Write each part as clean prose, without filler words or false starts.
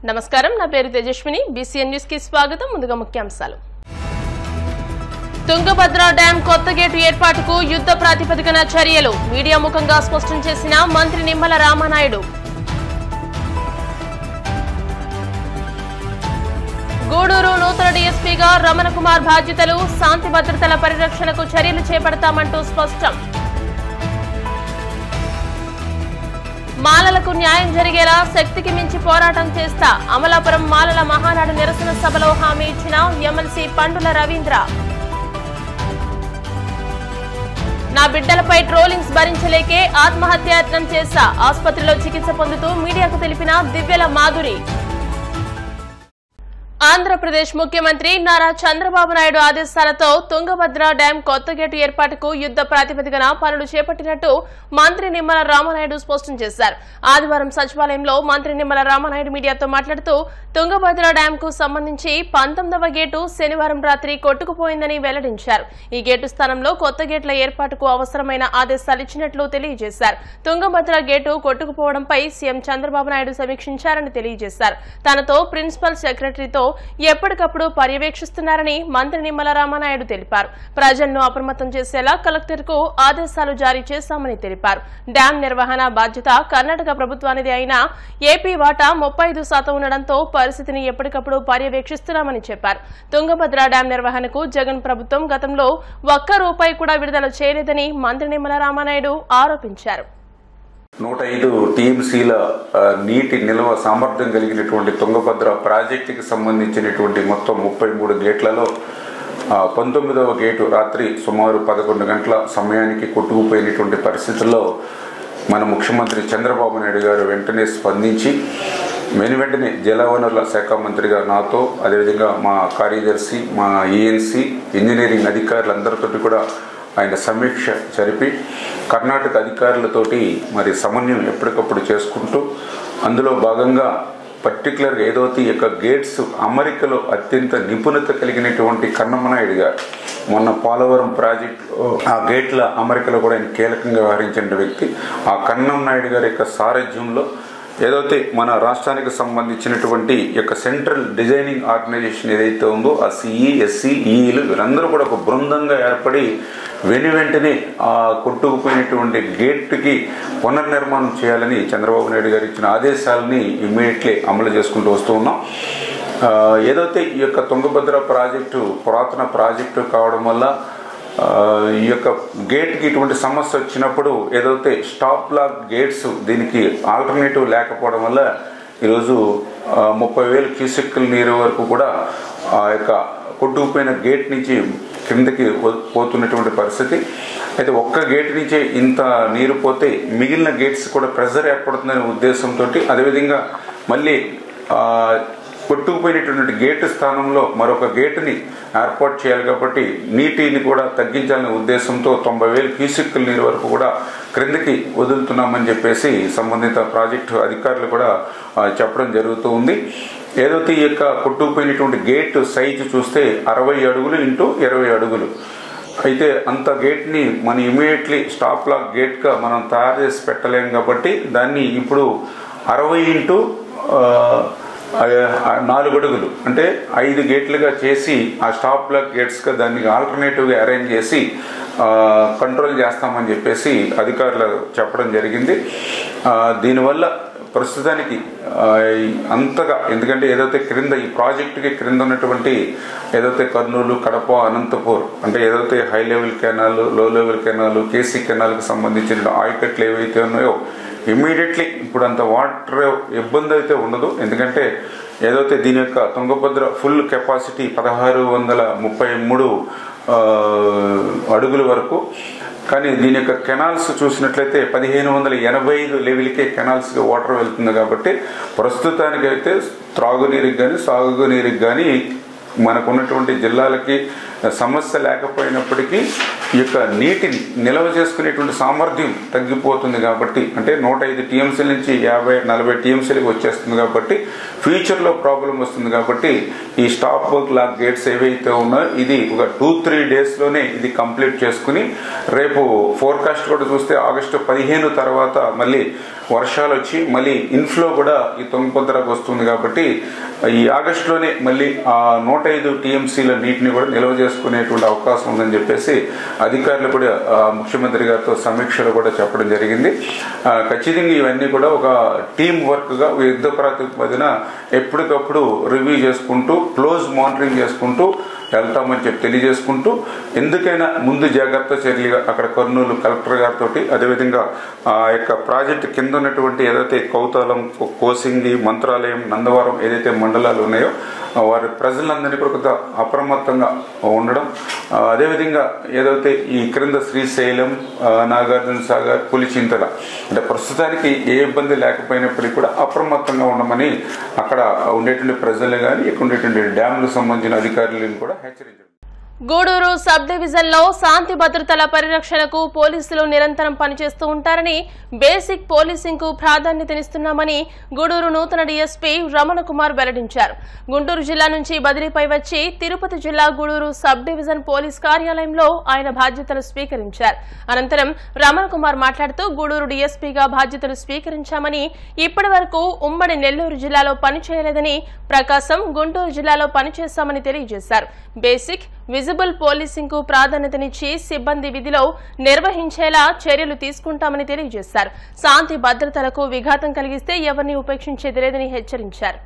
నమస్కారం, నా పేరు తేజస్విని. బీసీఎన్ న్యూస్ కి స్వాగతం. ముందుగా ముఖ్యాంశాలు. తుంగభద్ర డ్యాం కొత్త గేటు ఏర్పాటుకు యుద్ధ ప్రాతిపదికన చర్యలు మీడియా ముఖంగా స్పష్టం చేసిన మంత్రి నిమ్మల రామానాయుడు. గూడూరు నూతన డీఎస్పీగా రమణ కుమార్ బాధ్యతలు, శాంతి భద్రతల పరిరక్షణకు చర్యలు చేపడతామంటూ స్పష్టం. మాలలకు న్యాయం జరిగేలా శక్తికి మించి పోరాటం చేస్తా అమలాపురం మాలల మహానాడు నిరసన సభలో హామీ ఇచ్చిన ఎమ్మెల్సీ పండుల రవీంద్ర. నా బిడ్డలపై ట్రోలింగ్స్ భరించలేకే ఆత్మహత్యాయత్నం చేశా, ఆసుపత్రిలో చికిత్స పొందుతూ మీడియాకు తెలిపిన దివ్యల మాధురి. ఆంధ్రప్రదేశ్ ముఖ్యమంత్రి నారా చంద్రబాబు నాయుడు ఆదేశాలతో తుంగభద్ర డ్యాం కొత్త గేటు ఏర్పాటుకు యుద్ధ ప్రాతిపదికన పనులు చేపట్టినట్టు మంత్రి నిమ్మల రామానాయుడు స్పష్టం చేశారు. ఆదివారం సచివాలయంలో మంత్రి నిమ్మల రామానాయుడు మీడియాతో మాట్లాడుతూ తుంగభద్ర డ్యాంకు సంబంధించి 19వ గేటు శనివారం రాత్రి కొట్టుకుపోయిందని వెల్లడించారు. ఈ గేటు స్థానంలో కొత్త గేట్ల ఏర్పాటుకు అవసరమైన ఆదేశాలు ఇచ్చినట్లు తెలియజేశారు. తుంగభద్ర గేటు కొట్టుకుపోవడంపై సీఎం చంద్రబాబు నాయుడు సమీక్షించారని తెలియజేశారు. తనతో ప్రిన్సిపల్ సెక్రటరీతో ఎప్పటికప్పుడు పర్యవేక్షిస్తున్నారని మంత్రి నిమ్మల రామానాయుడు తెలిపారు. ప్రజలను అప్రమత్తం చేసేలా కలెక్టర్కు ఆదేశాలు జారీ చేశామని తెలిపారు. డ్యాం నిర్వహణ బాధ్యత కర్ణాటక ప్రభుత్వానిది అయినా ఏపీ వాటా 35% ఉండడంతో పరిస్థితిని ఎప్పటికప్పుడు పర్యవేక్షిస్తున్నామని చెప్పారు. తుంగభద్ర డ్యాం నిర్వహణకు జగన్ ప్రభుత్వం గతంలో ₹1 కూడా విడుదల చేయలేదని మంత్రి నిమ్మల రామానాయుడు ఆరోపించారు. 105 టీఎంసీల నీటి నిల్వ సామర్థ్యం కలిగినటువంటి తుంగభద్ర ప్రాజెక్టుకి సంబంధించినటువంటి మొత్తం 33 గేట్లలో 19వ గేటు రాత్రి సుమారు 11 గంటల సమయానికి కొట్టుకుపోయినటువంటి పరిస్థితుల్లో మన ముఖ్యమంత్రి చంద్రబాబు నాయుడు గారు వెంటనే స్పందించి వెంటనే జలవనరుల శాఖ మంత్రిగా నాతో, అదేవిధంగా మా కార్యదర్శి, మా ఈఎన్సీ ఇంజనీరింగ్ అధికారులందరితో కూడా ఆయన సమీక్ష జరిపి కర్ణాటక అధికారులతోటి మరి సమన్వయం ఎప్పటికప్పుడు చేసుకుంటూ అందులో భాగంగా పర్టికులర్గా ఏదైతే ఈ యొక్క గేట్స్ అమరికలో అత్యంత నిపుణత కలిగినటువంటి కన్నమనాయుడు గారు మొన్న పోలవరం ప్రాజెక్టులో ఆ గేట్ల అమరికలో కూడా ఆయన కీలకంగా వ్యవహరించిన వ్యక్తి. ఆ కన్నం నాయుడు గారి యొక్క సారథ్యంలో ఏదైతే మన రాష్ట్రానికి సంబంధించినటువంటి యొక్క సెంట్రల్ డిజైనింగ్ ఆర్గనైజేషన్ ఏదైతే ఉందో ఆ సిఈ, ఎస్సీ, ఈఈలు వీరందరూ కూడా ఒక బృందంగా ఏర్పడి వెంటనే ఆ కొట్టుకుపోయినటువంటి గేట్కి పునర్నిర్మాణం చేయాలని చంద్రబాబు నాయుడు గారు ఇచ్చిన ఆదేశాలని ఇమ్మీడియట్లీ అమలు చేసుకుంటూ వస్తూ ఉన్నాం. ఏదైతే ఈ యొక్క తుంగభద్ర ప్రాజెక్టు పురాతన ప్రాజెక్టు కావడం వల్ల ఈ యొక్క గేట్కి ఇటువంటి సమస్య వచ్చినప్పుడు ఏదైతే స్టాప్ లాక్ గేట్స్ దీనికి ఆల్టర్నేటివ్ లేకపోవడం వల్ల ఈరోజు 30,000 క్యూసెక్కుల నీరు వరకు కూడా ఆ యొక్క కొట్టుకుపోయిన గేట్ నుంచి కిందకి పోతున్నటువంటి పరిస్థితి. అయితే ఒక్క గేట్ నుంచే ఇంత నీరు పోతే మిగిలిన గేట్స్ కూడా ప్రెషర్ ఏర్పడుతుందనే ఉద్దేశంతో అదేవిధంగా మళ్ళీ కొట్టుకుపోయినటువంటి గేటు స్థానంలో మరొక గేటుని ఏర్పాటు చేయాలి కాబట్టి నీటిని కూడా తగ్గించాలనే ఉద్దేశంతో 90,000 క్యూసెక్కుల నీరు వరకు కూడా క్రిందకి వదులుతున్నామని చెప్పేసి సంబంధిత ప్రాజెక్టు అధికారులు కూడా చెప్పడం జరుగుతూ ఉంది. ఏదైతే ఈ యొక్క కొట్టుకుపోయినటువంటి గేటు సైజు చూస్తే 60 అడుగులు ఇంటూ 20 అడుగులు. అయితే అంత గేట్ని మనం ఇమీడియట్లీ స్టాప్ లాక్ గేట్గా మనం తయారు చేసి పెట్టలేం కాబట్టి దాన్ని ఇప్పుడు 60 ఇంటూ 4 అడుగులు అంటే 5 గేట్లుగా చేసి ఆ స్టాప్ లాక్ గేట్స్గా దాన్ని ఆల్టర్నేటివ్గా అరేంజ్ చేసి కంట్రోల్ చేస్తామని చెప్పేసి అధికారులు చెప్పడం జరిగింది. దీనివల్ల ప్రస్తుతానికి అంతగా ఎందుకంటే ఏదైతే క్రింద ఈ ప్రాజెక్టుకి క్రింద ఉన్నటువంటి ఏదైతే కర్నూలు, కడప, అనంతపూర్ అంటే ఏదైతే హై లెవెల్ కెనాల్, లో లెవెల్ కెనాల్, కేసీ కెనాల్కి సంబంధించిన ఆయకట్లు ఏవైతే ఉన్నాయో ఇమ్మీడియట్లీ ఇప్పుడు అంత వాటర్ ఇబ్బంది అయితే ఉండదు. ఎందుకంటే ఏదైతే దీని యొక్క తుంగభద్ర ఫుల్ కెపాసిటీ 1633 అడుగుల వరకు. కానీ దీని యొక్క కెనాల్స్ చూసినట్లయితే 1585 లెవెల్కే కెనాల్స్కి వాటర్ వెళ్తుంది కాబట్టి ప్రస్తుతానికైతే త్రాగునీరుకి కానీ సాగునీరుకి కానీ మనకున్నటువంటి జిల్లాలకి సమస్య లేకపోయినప్పటికీ ఈ యొక్క నీటిని నిల్వ చేసుకునేటువంటి సామర్థ్యం తగ్గిపోతుంది కాబట్టి అంటే 105 టీఎంసీల నుంచి 50-40 టీఎంసీలకు వచ్చేస్తుంది కాబట్టి ఫ్యూచర్లో ప్రాబ్లం వస్తుంది కాబట్టి ఈ స్టాప్ లాక్ గేట్స్ ఏవైతే ఉన్నాయో ఇది ఒక 2-3 డేస్లోనే ఇది కంప్లీట్ చేసుకుని రేపు ఫోర్కాస్ట్ కూడా చూస్తే ఆగస్టు 15 తర్వాత మళ్ళీ వర్షాలు వచ్చి మళ్ళీ ఇన్ఫ్లో కూడా ఈ తుంగభద్రకు వస్తుంది కాబట్టి ఈ ఆగస్టులోనే మళ్ళీ 105 టీఎంసీల నీటిని కూడా నిల్వ చేసుకునేటువంటి అవకాశం ఉందని చెప్పేసి అధికారులు కూడా ముఖ్యమంత్రి గారితో సమీక్షలో కూడా చెప్పడం జరిగింది. ఖచ్చితంగా ఇవన్నీ కూడా ఒక టీం వర్క్గా యుద్ధ ప్రాతిపదికన ఎప్పటికప్పుడు రివ్యూ చేసుకుంటూ క్లోజ్ మానిటరింగ్ చేసుకుంటూ వెళ్తామని చెప్పి తెలియజేసుకుంటూ ఎందుకైనా ముందు జాగ్రత్త చర్యలుగా అక్కడ కర్నూలు కలెక్టర్ గారితో అదేవిధంగా ఆ యొక్క ప్రాజెక్టు కింద ఉన్నటువంటి ఏదైతే కౌతాలం, కోసింగి, మంత్రాలయం, నందవరం ఏదైతే మండలాలు ఉన్నాయో వారి ప్రజలందరినీ కూడా కొంత అప్రమత్తంగా ఉండడం, అదేవిధంగా ఏదైతే ఈ క్రింద శ్రీశైలం, నాగార్జున సాగర్, పులిచింతల అంటే ప్రస్తుతానికి ఏ ఇబ్బంది లేకపోయినప్పటికీ కూడా అప్రమత్తంగా ఉండమని అక్కడ ఉండేటువంటి ప్రజలు కానీ ఇక్కడ ఉండేటువంటి డ్యాములకు సంబంధించిన అధికారులను కూడా హెచ్చరించారు. గూడూరు సబ్ డివిజన్ లో శాంతి భద్రతల పరిరక్షణకు పోలీసులు నిరంతరం పనిచేస్తూ ఉంటారని, బేసిక్ పోలీసింగ్ కు ప్రాధాన్యతనిస్తున్నామని గూడూరు నూతన డీఎస్పీ రమణ కుమార్ వెల్లడించారు. గుంటూరు జిల్లా నుంచి బదిలీపై వచ్చి తిరుపతి జిల్లా గూడూరు సబ్ డివిజన్ పోలీస్ కార్యాలయంలో ఆయన బాధ్యతలు స్వీకరించారు. అనంతరం రమణ కుమార్ మాట్లాడుతూ గూడూరు డీఎస్పీగా బాధ్యతలు స్వీకరించామని, ఇప్పటి వరకు ఉమ్మడి నెల్లూరు జిల్లాలో పనిచేయలేదని, ప్రకాశం, గుంటూరు జిల్లాలో పనిచేశామని తెలియజేశారు. బేసిక్ విజిబుల్ పోలీసింగ్ కు ప్రాధాన్యతనిచ్చి సిబ్బంది విధిలో నిర్వహించేలా చర్యలు తీసుకుంటామని తెలియజేశారు. శాంతి భద్రతలకు విఘాతం కలిగిస్తే ఎవరిని ఉపేక్షించేది లేదని హెచ్చరించారు.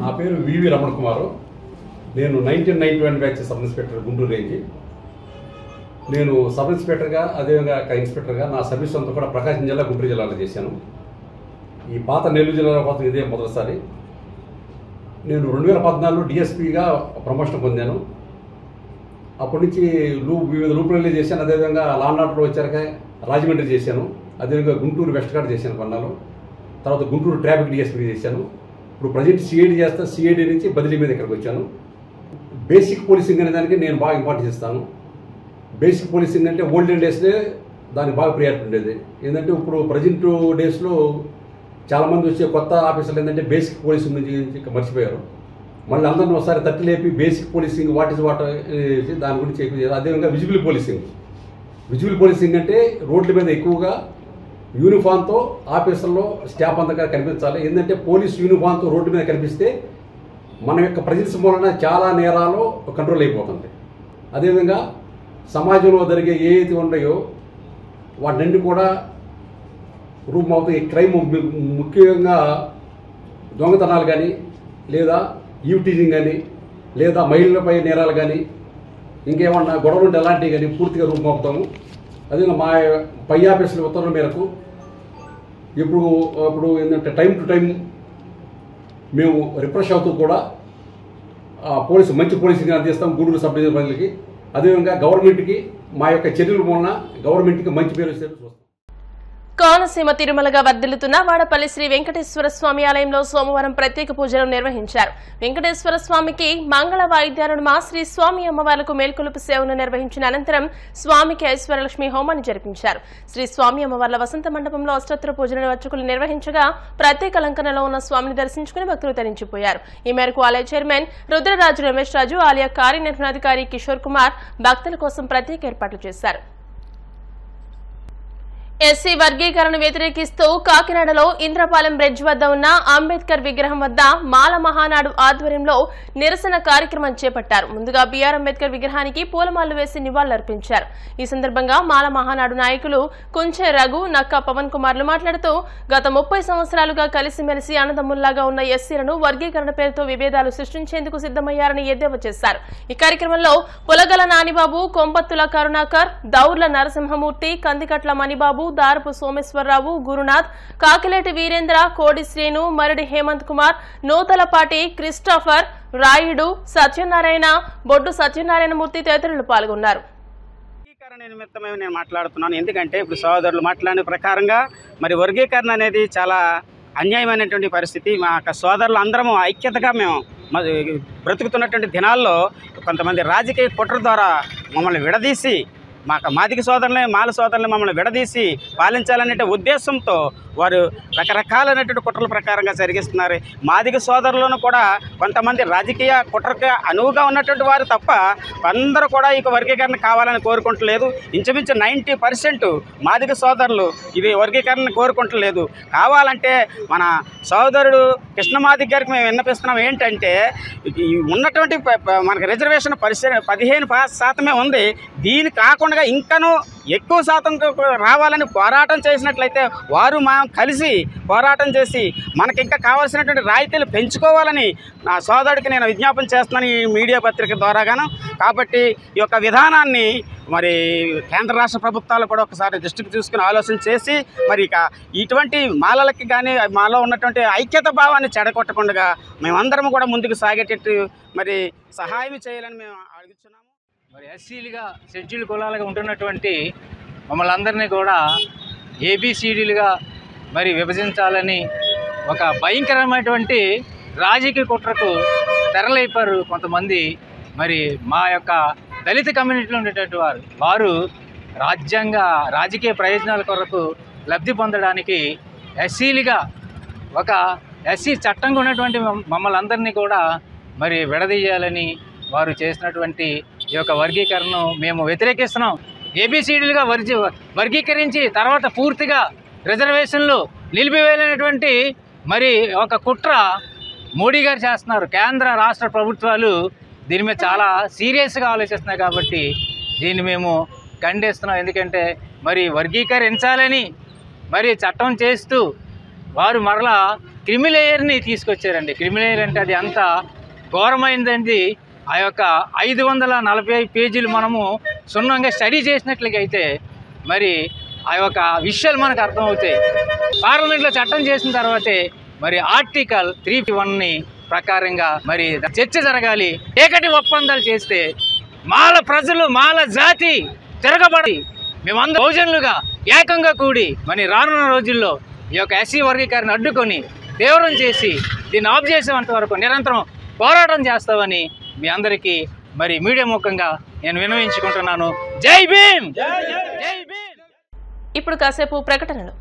నా పేరు వివి రమణ కుమారు. నేను 1991 batch sub inspector Guntur range. నేను సబ్ ఇన్స్పెక్టర్గా అదేవిధంగా ఇన్స్పెక్టర్గా నా సర్వీస్ అంతా కూడా ప్రకాశం జిల్లా, గుంటూరు జిల్లాలో చేశాను. ఈ పాత నెల్లూరు జిల్లాలో కోసం ఇదే మొదటిసారి. నేను 2014లో డిఎస్పీగా ప్రమోషన్ పొందాను. అప్పటి నుంచి వివిధ రూపులలో చేశాను. అదేవిధంగా లాండ్ ఆర్డర్లో వచ్చాక రాజమండ్రి చేశాను. అదేవిధంగా గుంటూరు వెస్ట్ కార్డ్ చేశాను కొన్నాళ్ళు. తర్వాత గుంటూరు ట్రాఫిక్ డిఎస్పీ చేశాను. ఇప్పుడు ప్రజెంట్ సిఐడి చేస్తా. సిఐడి నుంచి బదిలీ మీద ఇక్కడికి వచ్చాను. బేసిక్ పోలీసింగ్ అనే దానికి నేను బాగా ఇంపార్టెన్స్ ఇస్తాను. బేసిక్ పోలీసింగ్ అంటే ఓల్డెన్ డేస్లో దానికి బాగా ప్రియారిటీ ఉండేది. ఏంటంటే ఇప్పుడు ప్రజెంట్ డేస్లో చాలామంది వచ్చే కొత్త ఆఫీసర్లు ఏంటంటే బేసిక్ పోలీసింగ్ నుంచి మర్చిపోయారు. మళ్ళీ అందరినీ ఒకసారి తట్టి లేపి బేసిక్ పోలీసింగ్ వాట్ దాని గురించి ఎక్కువ. అదేవిధంగా విజిబుల్ పోలీసింగ్ అంటే రోడ్ల మీద ఎక్కువగా యూనిఫామ్తో ఆఫీసర్లో స్టాఫ్ అంతగా కనిపించాలి. ఏంటంటే పోలీస్ యూనిఫామ్తో రోడ్డు మీద కనిపిస్తే మన యొక్క ప్రజెన్స్ మూలన చాలా నేరాలు కంట్రోల్ అయిపోతుంది. అదేవిధంగా సమాజంలో జరిగే ఏవైతే ఉన్నాయో వాటిని కూడా రూమ్ అవుతాయి. క్రైమ్ ముఖ్యంగా దొంగతనాలు కానీ, లేదా ఈవ్టీజింగ్ కానీ, లేదా మహిళలపై నేరాలు కానీ, ఇంకేమన్నా గొడవలు ఉంటే అలాంటివి కానీ పూర్తిగా రూమ్ అవుతాము. అదే మా పై ఆఫీసుల ఉత్తర్వుల మేరకు ఇప్పుడు ఏంటంటే టైం టు టైం మేము రిఫ్రెష్ అవుతూ కూడా మంచి పోలీసింగ్ అందిస్తాం గూడూరు సబ్ డివిజన్ ప్రజలకి. అదేవిధంగా గవర్నమెంట్కి మా యొక్క చర్యల మూలన గవర్నమెంట్కి మంచి పేరు చూస్తాం. కోనసీమ తిరుమలగా వర్ధిల్లుతున్న వాడపల్లి శ్రీ వెంకటేశ్వర స్వామి ఆలయంలో సోమవారం ప్రత్యేక పూజలు నిర్వహించారు. వెంకటేశ్వర స్వామికి మంగళ వాయిద్యాలను శ్రీ స్వామి అమ్మవార్లకు మేల్కొలుపు సేవను నిర్వహించిన అనంతరం స్వామికి ఐశ్వర్యలక్ష్మి హోమాన్ని జరిపించారు. శ్రీ స్వామి అమ్మవార్ల వసంత మండపంలో అష్టోత్తర పూజలను అర్చకులు నిర్వహించగా ప్రత్యేక అలంకరణలో ఉన్న స్వామిని దర్శించుకుని భక్తులు తరించిపోయారు. ఈ మేరకు ఆలయ చైర్మన్ రుద్రరాజు రమేష్ రాజు, ఆలయ కార్యనిర్వహణాధికారి కిషోర్ కుమార్ భక్తుల కోసం ప్రత్యేక ఏర్పాట్లు చేశారు. ఎస్సీ వర్గీకరణ వ్యతిరేకిస్తూ కాకినాడలో ఇంద్రపాలెం బ్రిడ్జ్ వద్ద ఉన్న అంబేద్కర్ విగ్రహం వద్ద మాల మహానాడు ఆధ్వర్యంలో నిరసన కార్యక్రమం చేపట్టారు. ముందుగా బీఆర్ అంబేద్కర్ విగ్రహానికి పూలమాలలు వేసి నివాళులర్పించారు. ఈ సందర్భంగా మాల మహానాడు నాయకులు కుంచె రఘు, నక్కా పవన్ కుమార్లు మాట్లాడుతూ గత 30 సంవత్సరాలుగా కలిసిమెలిసి అన్నదమ్ముల్లాగా ఉన్న ఎస్సీలను వర్గీకరణ పేరుతో విభేదాలు సృష్టించేందుకు సిద్దమయ్యారని ఎద్దేవా చేశారు. ఈ కార్యక్రమంలో పులగల నానిబాబు, కొంపత్తుల కరుణాకర్, దౌర్ల నరసింహమూర్తి, కందికట్ల మణిబాబు, దారపు సోమేశ్వరరావు, గురునాథ్, కాకిలేటి వీరేంద్ర, కోడి శ్రీను, మరడి హేమంత్ కుమార్, నూతలపాటి క్రిస్టోఫర్, రాయుడు, సత్యనారాయణ, బొడ్డు సత్యనారాయణమూర్తి తదితరులు పాల్గొన్నారు. నిమిత్తమే నేను మాట్లాడుతున్నాను. ఎందుకంటే ఇప్పుడు సోదరులు మాట్లాడిన ప్రకారంగా మరి వర్గీకరణ అనేది చాలా అన్యాయమైనటువంటి పరిస్థితి. మా సోదరులు అందరము ఐక్యతగా మేము బ్రతుకుతున్నటువంటి దినాల్లో కొంతమంది రాజకీయ కుట్ర ద్వారా మమ్మల్ని విడదీసి మాదిగ సోదరులే మాల సోదరులు మమ్మల్ని విడదీసి పాలించాలనే ఉద్దేశంతో వారు రకరకాలైనటువంటి కుట్రల ప్రకారంగా జరిగిస్తున్నారు. మాదిగ సోదరులను కూడా కొంతమంది రాజకీయ కుట్రకి అనువుగా ఉన్నటువంటి వారు తప్ప అందరూ కూడా ఈ వర్గీకరణ కావాలని కోరుకుంటలేదు. ఇంచుమించు 90% మాదిగ సోదరులు ఇది వర్గీకరణ కోరుకుంటలేదు. కావాలంటే మన సోదరుడు కృష్ణమాదిగ గారికి మేము విన్నపిస్తున్నాం ఏంటంటే, ఉన్నటువంటి మనకు రిజర్వేషన్ 15% ఉంది. దీని కాకుండా ఇంకనూ ఎక్కువ శాతం రావాలని పోరాటం చేసినట్లయితే వారు మా కలిసి పోరాటం చేసి మనకి ఇంకా కావాల్సినటువంటి రాయితీలు పెంచుకోవాలని నా సోదరుడికి నేను విజ్ఞాపన చేస్తున్నాను ఈ మీడియా పత్రిక ద్వారాగాను. కాబట్టి ఈ యొక్క విధానాన్ని మరి కేంద్ర రాష్ట్ర ప్రభుత్వాలు కూడా ఒకసారి దృష్టికి తీసుకుని ఆలోచన చేసి మరి ఇక ఇటువంటి మాలలకి కానీ మాలో ఉన్నటువంటి ఐక్యత భావాన్ని చెడగొట్టకుండా మేమందరం కూడా ముందుకు సాగేటట్టు మరి సహాయం చేయాలని మేము అడుగుతున్నాము. మరి ఎస్సీలుగా షెడ్యూల్ కులాలుగా ఉంటున్నటువంటి మమ్మల్ని అందరినీ కూడా ఏబిసిడీలుగా మరి విభజించాలని ఒక భయంకరమైనటువంటి రాజకీయ కుట్రకు తెరలేపారు కొంతమంది. మరి మా యొక్క దళిత కమ్యూనిటీలో ఉండేటటువంటి వారు రాజకీయ ప్రయోజనాల కొరకు లబ్ధి పొందడానికి ఎస్సీలుగా ఒక ఎస్సీ చట్టంగా ఉన్నటువంటి మమ్మల్ని అందరినీ కూడా మరి విడదీయాలని వారు చేసినటువంటి ఈ యొక్క వర్గీకరణను మేము వ్యతిరేకిస్తున్నాం. ఏబిసిడీలుగా వర్గీకరించి తర్వాత పూర్తిగా రిజర్వేషన్లు నిలిపివేయాలనేటువంటి మరి ఒక కుట్ర మోడీ గారు చేస్తున్నారు. కేంద్ర రాష్ట్ర ప్రభుత్వాలు దీని మీద చాలా సీరియస్గా ఆలోచిస్తున్నాయి. కాబట్టి దీన్ని మేము ఖండిస్తున్నాం. ఎందుకంటే మరి వర్గీకరించాలని మరి చట్టం చేస్తూ వారు మరలా క్రిమిలేయర్ని తీసుకొచ్చారండి. క్రిమిలేయర్ అంటే అది అంత ఘోరమైందండి. ఆ యొక్క 545 పేజీలు మనము క్షుణ్ణంగా స్టడీ చేసినట్లయితే మరి ఆ యొక్క విషయాలు మనకు అర్థమవుతాయి. పార్లమెంట్లో చట్టం చేసిన తర్వాతే మరి ఆర్టికల్ 351 ప్రకారంగా మరి చర్చ జరగాలి. ఏకటి ఒప్పందాలు చేస్తే మాల ప్రజలు మాల జాతి తిరగబడి మేమందరం బహుజనులుగా ఏకంగా కూడి మరి రానున్న రోజుల్లో ఈ యొక్క ఎస్సీ వర్గీకరణ అడ్డుకొని తీవ్రం చేసి దీన్ని ఆఫ్ చేసేంత వరకు నిరంతరం పోరాటం చేస్తామని మీ అందరికీ మరి మీడియా ముఖంగా నేను విన్నవించుకుంటున్నాను. జై భీమ్. ఇప్పుడు కాసేపు ప్రకటనలు.